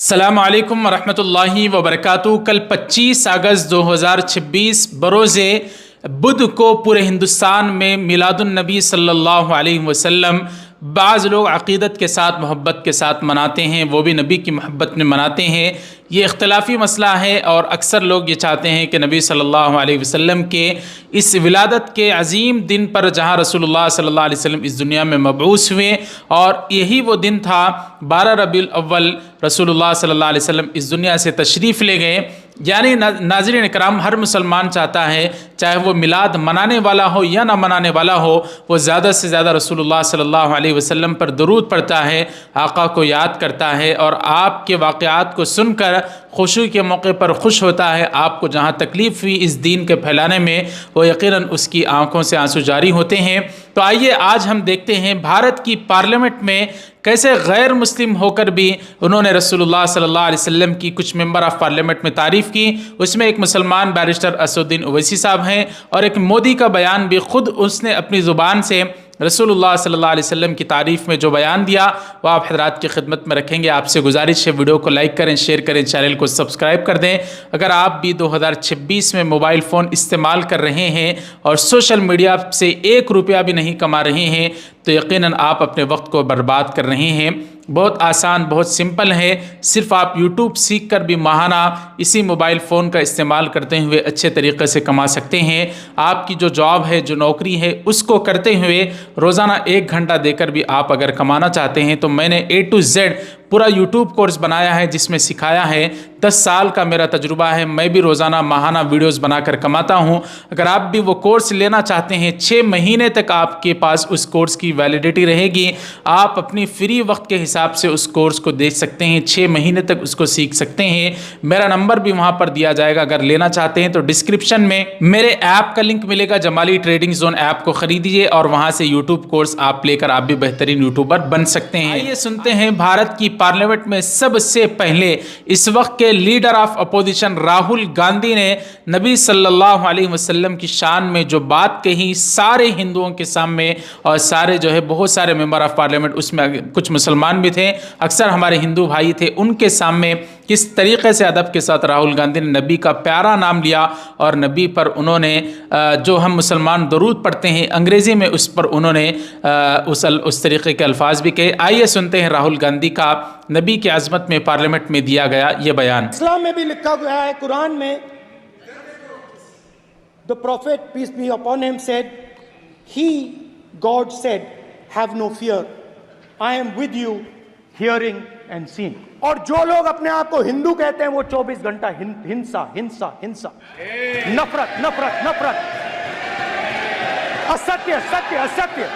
अस्सलामु अलैकुम वरहमतुल्लाहि वबरकातुहू। कल 25 अगस्त 2026 बरोज़े बुध को पूरे हिंदुस्तान में मिलादुन्नबी सल्लल्लाहु अलैहि वसल्लम बाज़ लोग अक़ीदत के साथ मोहब्बत के साथ मनाते हैं, वो भी नबी की मोहब्बत में मनाते हैं। ये इख्तलाफी मसला है और अक्सर लोग ये चाहते हैं कि नबी सल्लल्लाहु अलैहि वसल्लम के इस विलादत के अजीम दिन पर जहाँ रसूलुल्लाह सल्लल्लाहु अलैहि वसल्लम इस दुनिया में मबऊस हुए और यही वो दिन था 12 रबीउल अव्वल रसूलुल्लाह सल्लल्लाहु अलैहि वसल्लम इस दुनिया से तशरीफ़ ले गए। यानी नाज़रीन इकराम, हर मुसलमान चाहता है चाहे वो मिलाद मनाने वाला हो या ना मनाने वाला हो, वो ज़्यादा से ज़्यादा रसूलुल्लाह सल्लल्लाहु अलैहि वसल्लम पर दुरूद पढ़ता है, आका को याद करता है और आपके वाक़यात को सुनकर खुशी के मौके पर खुश होता है। आपको जहाँ तकलीफ़ हुई इस दीन के फैलाने में, वो यकीनन उसकी आंखों से आंसू जारी होते हैं। तो आइए आज हम देखते हैं भारत की पार्लियामेंट में कैसे गैर मुस्लिम होकर भी उन्होंने रसूलुल्लाह सल्लल्लाहु अलैहि वसल्लम की कुछ मेंबर ऑफ़ पार्लियामेंट में तारीफ़ की। उसमें एक मुसलमान बैरिस्टर असदुद्दीन ओवैसी साहब हैं और एक मोदी का बयान भी खुद उसने अपनी ज़ुबान से रसूलुल्लाह सल्लल्लाहु अलैहि वसल्लम की तारीफ़ में जो बयान दिया वह आप हज़रात की खिदमत में रखेंगे। आपसे गुजारिश है वीडियो को लाइक करें, शेयर करें, चैनल को सब्सक्राइब कर दें। अगर आप भी 2026 में मोबाइल फ़ोन इस्तेमाल कर रहे हैं और सोशल मीडिया से 1 रुपया भी नहीं कमा रहे हैं तो यकीनन आप अपने वक्त को बर्बाद कर रहे हैं। बहुत आसान, बहुत सिंपल है। सिर्फ आप यूट्यूब सीख कर भी माहाना इसी मोबाइल फ़ोन का इस्तेमाल करते हुए अच्छे तरीक़े से कमा सकते हैं। आपकी जो जॉब है, जो नौकरी है, उसको करते हुए रोज़ाना 1 घंटा देकर भी आप अगर कमाना चाहते हैं तो मैंने A to Z पूरा यूट्यूब कोर्स बनाया है जिसमें सिखाया है। 10 साल का मेरा तजुर्बा है, मैं भी रोज़ाना माहाना वीडियोस बनाकर कमाता हूं। अगर आप भी वो कोर्स लेना चाहते हैं, 6 महीने तक आपके पास उस कोर्स की वैलिडिटी रहेगी। आप अपनी फ्री वक्त के हिसाब से उस कोर्स को देख सकते हैं, 6 महीने तक उसको सीख सकते हैं। मेरा नंबर भी वहाँ पर दिया जाएगा, अगर लेना चाहते हैं तो डिस्क्रिप्शन में मेरे ऐप का लिंक मिलेगा। जमाली ट्रेडिंग जोन ऐप को ख़रीदिए और वहाँ से यूट्यूब कोर्स आप लेकर आप भी बेहतरीन यूट्यूबर बन सकते हैं। आइए सुनते हैं भारत की पार्लियामेंट में सबसे पहले इस वक्त के leader of opposition Rahul Gandhi ने नबी सल्लल्लाहु अलैहि वसल्लम की शान में जो बात कही सारे हिंदुओं के सामने, और सारे जो है बहुत सारे मेंबर ऑफ पार्लियामेंट, उसमें कुछ मुसलमान भी थे, अक्सर हमारे हिंदू भाई थे, उनके सामने किस तरीके से अदब के साथ राहुल गांधी ने नबी का प्यारा नाम लिया और नबी पर उन्होंने जो हम मुसलमान दरूद पढ़ते हैं अंग्रेज़ी में, उस पर उन्होंने उस तरीके के अल्फाज भी कहे। आइए सुनते हैं राहुल गांधी का नबी की आज़मत में पार्लियामेंट में दिया गया ये बयान। इस्लाम में भी लिखा गया है, कुरान में, the prophet peace be upon him said, he God said, have no fear, I am with you hearing and seeing. और जो लोग अपने आप को हिंदू कहते हैं वो 24 घंटा हिंसा हिंसा हिंसा, नफरत नफरत नफरत, असत्य सत्य असत्य।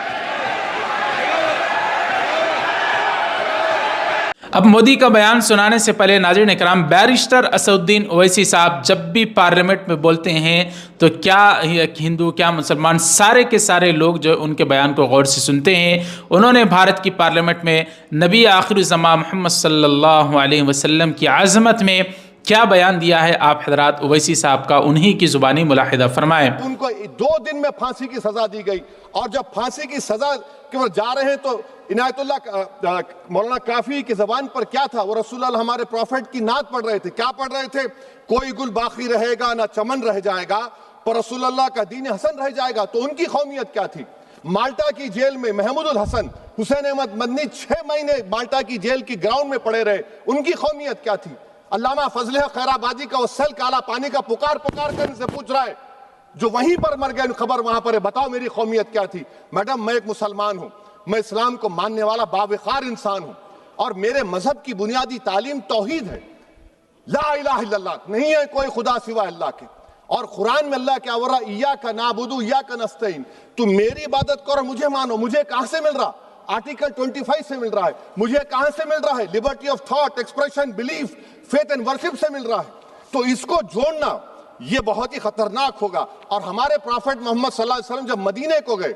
अब मोदी का बयान सुनाने से पहले नाज़रीन इकराम, बैरिस्टर असदुद्दीन ओवैसी साहब जब भी पार्लियामेंट में बोलते हैं तो क्या हिंदू क्या मुसलमान सारे के सारे लोग जो उनके बयान को गौर से सुनते हैं। उन्होंने भारत की पार्लियामेंट में नबी आखिर ज़मां मोहम्मद सल्लल्लाहु अलैहि वसल्लम की आज़मत में क्या बयान दिया है, आप हज़रात ओवैसी साहब का उन्हीं की ज़ुबानी मुलाहिदा फरमाएं। उनको 2 दिन में फांसी की सजा दी गई और जब फांसी की सजा के बाद जा रहे हैं तो इनायतुल्लाह मौलाना काफी की जबान पर क्या था, वो रसूलुल्लाह हमारे प्रॉफिट की नात पढ़ रहे थे। क्या पढ़ रहे थे? कोई गुल बाकी रहेगा ना चमन रह जाएगा, पर रसूलुल्लाह का दीन हसन रह जाएगा। तो उनकी कौमियत क्या थी? माल्टा की जेल में महमूदुल हसन, हुसैन अहमद मदनी 6 महीने माल्टा की जेल की ग्राउंड में पड़े रहे, उनकी कौमियत क्या थी? अल्लामा फजल खैराबादी का वो सल काला पानी का पुकार पुकार कर इनसे पूछ रहा है, जो वहीं पर मर गए, खबर वहां पर है, बताओ मेरी कौमियत क्या थी? मैडम, मैं एक मुसलमान हूं, मैं इस्लाम को मानने वाला बावकार इंसान हूं और मेरे मजहब की बुनियादी तालीम तौहीद है, ला इलाहा इल्लल्लाह, नहीं है कोई खुदा सिवा अल्लाह के। और कुरान में अल्लाह क्या बोल रहा? इय्याका नाबुदु इय्याका नस्तईन, तुम मेरी इबादत करो, मुझे मानो। मुझे कहां से मिल रहा? आर्टिकल 25 से मिल रहा है। मुझे कहां से मिल रहा है? Liberty of thought, expression, belief, faith and worship से मिल रहा है। तो इसको जोड़ना ये बहुत ही खतरनाक होगा। और हमारे प्रॉफिट मोहम्मद सल्लल्लाहु अलैहि वसल्लम जब मदीने को गए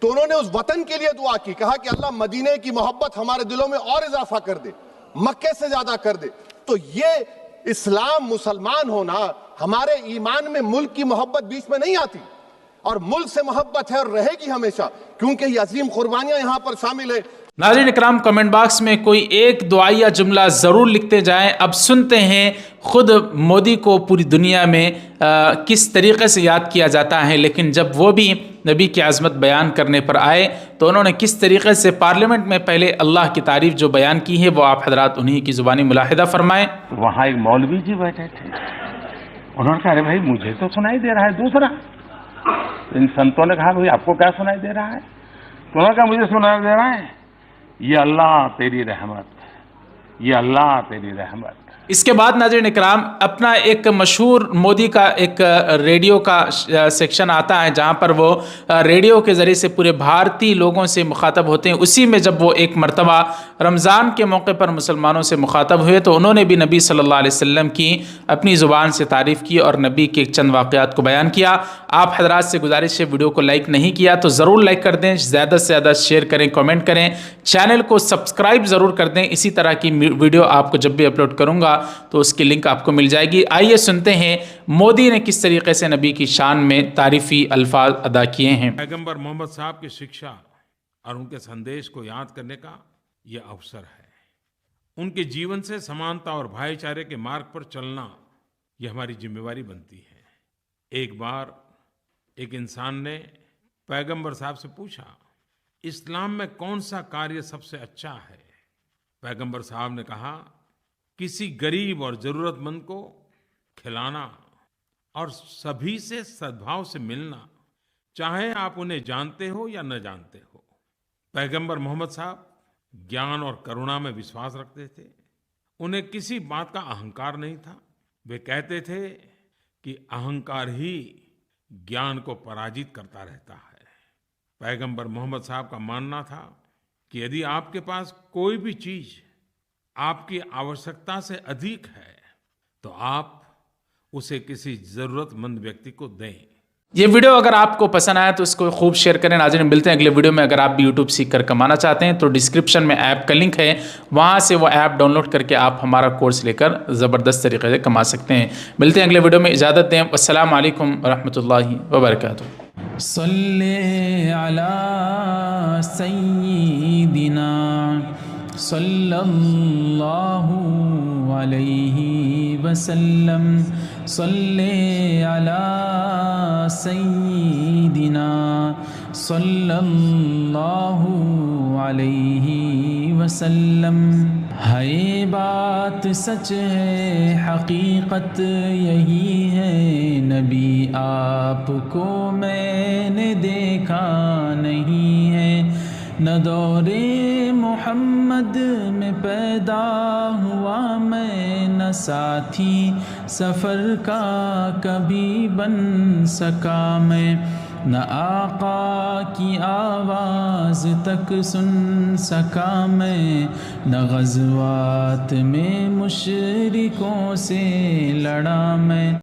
तो उन्होंने उस वतन के लिए दुआ की, कहा कि अल्लाह मदीने की मोहब्बत हमारे दिलों में और इजाफा कर दे, मक्के से ज्यादा कर दे। तो ये इस्लाम मुसलमान होना, हमारे ईमान में मुल्क की मोहब्बत बीच में नहीं आती और मुल्क से मोहब्बत है और रहेगी हमेशा, क्योंकि ये अजीम कुर्बानियां यहां पर शामिल है। नाज़रीन इकराम, कमेंट बॉक्स में कोई एक दुआ या जुमला ज़रूर लिखते जाएं। अब सुनते हैं खुद मोदी को पूरी दुनिया में किस तरीक़े से याद किया जाता है, लेकिन जब वो भी नबी की आज़मत बयान करने पर आए तो उन्होंने किस तरीक़े से पार्लियामेंट में पहले अल्लाह की तारीफ़ जो बयान की है वो आप हज़रात उन्हीं की ज़ुबानी मुलाहिदा फरमाएँ। वहाँ एक मौलवी जी बैठे थे, उन्होंने कहा अरे भाई मुझे तो सुनाई दे रहा है दूसरा। इन संतों ने कहा भाई आपको क्या सुनाई दे रहा है? तो उन्होंने कहा मुझे सुनाई दे रहा है ये अल्लाह तेरी रहमत, ये अल्लाह तेरी रहमत। इसके बाद नाज़रीन इकराम, अपना एक मशहूर मोदी का एक रेडियो का सेक्शन आता है जहाँ पर वो रेडियो के ज़रिए से पूरे भारतीय लोगों से मुखातब होते हैं। उसी में जब वो एक मरतबा रमज़ान के मौके पर मुसलमानों से मुखातब हुए तो उन्होंने भी नबी सल्लल्लाहु अलैहि वसल्लम की अपनी ज़ुबान से तारीफ़ की और नबी के चंद वाक़यात को बयान किया। आप हज़रात से गुजारिश है, वीडियो को लाइक नहीं किया तो ज़रूर लाइक कर दें, ज़्यादा से ज़्यादा शेयर करें, कमेंट करें, चैनल को सब्सक्राइब ज़रूर कर दें। इसी तरह की वीडियो आपको जब भी अपलोड करूँगा तो उसकी लिंक आपको मिल जाएगी। आइए सुनते हैं मोदी ने किस तरीके से नबी की शान में तारीफ़ी अल्फाज अदा किए हैं। पैगंबर मोहम्मद साहब की शिक्षा और उनके संदेश को याद करने का ये अवसर है। उनके जीवन से समानता और भाईचारे के मार्ग पर चलना ये हमारी जिम्मेवारी बनती है। एक बार एक इंसान ने पैगंबर साहब से पूछा, इस्लाम में कौन सा कार्य सबसे अच्छा है? पैगंबर साहब ने कहा, किसी गरीब और ज़रूरतमंद को खिलाना और सभी से सद्भाव से मिलना, चाहे आप उन्हें जानते हो या न जानते हो। पैगंबर मोहम्मद साहब ज्ञान और करुणा में विश्वास रखते थे। उन्हें किसी बात का अहंकार नहीं था। वे कहते थे कि अहंकार ही ज्ञान को पराजित करता रहता है। पैगंबर मोहम्मद साहब का मानना था कि यदि आपके पास कोई भी चीज़ आपकी आवश्यकता से अधिक है तो आप उसे किसी ज़रूरतमंद व्यक्ति को दें। ये वीडियो अगर आपको पसंद आया तो इसको खूब शेयर करें। नाज़रीन मिलते हैं अगले वीडियो में। अगर आप भी यूट्यूब सीख कर कमाना चाहते हैं तो डिस्क्रिप्शन में ऐप का लिंक है, वहाँ से वो ऐप डाउनलोड करके आप हमारा कोर्स लेकर ज़बरदस्त तरीके से कमा सकते हैं। मिलते हैं अगले वीडियो में, इजाज़त दें। अस्सलामु अलैकुम रहमतुल्लाहि व बरकातुहू। सल्ले अला सय्यिदिना सल्लल्लाहु अलैहि वसल्लम, सल्ले अला सय्यिदिना सल्लल्लाहु अलैहि वसल्लम। है बात सच है, हकीकत यही है, नबी आपको मैंने देखा नहीं है। न दौरे मोहम्मद में पैदा हुआ मैं, न साथी सफ़र का कभी बन सका मैं, न आका की आवाज़ तक सुन सका मैं, न ग़ज़वात में मुशरिकों से लड़ा मैं।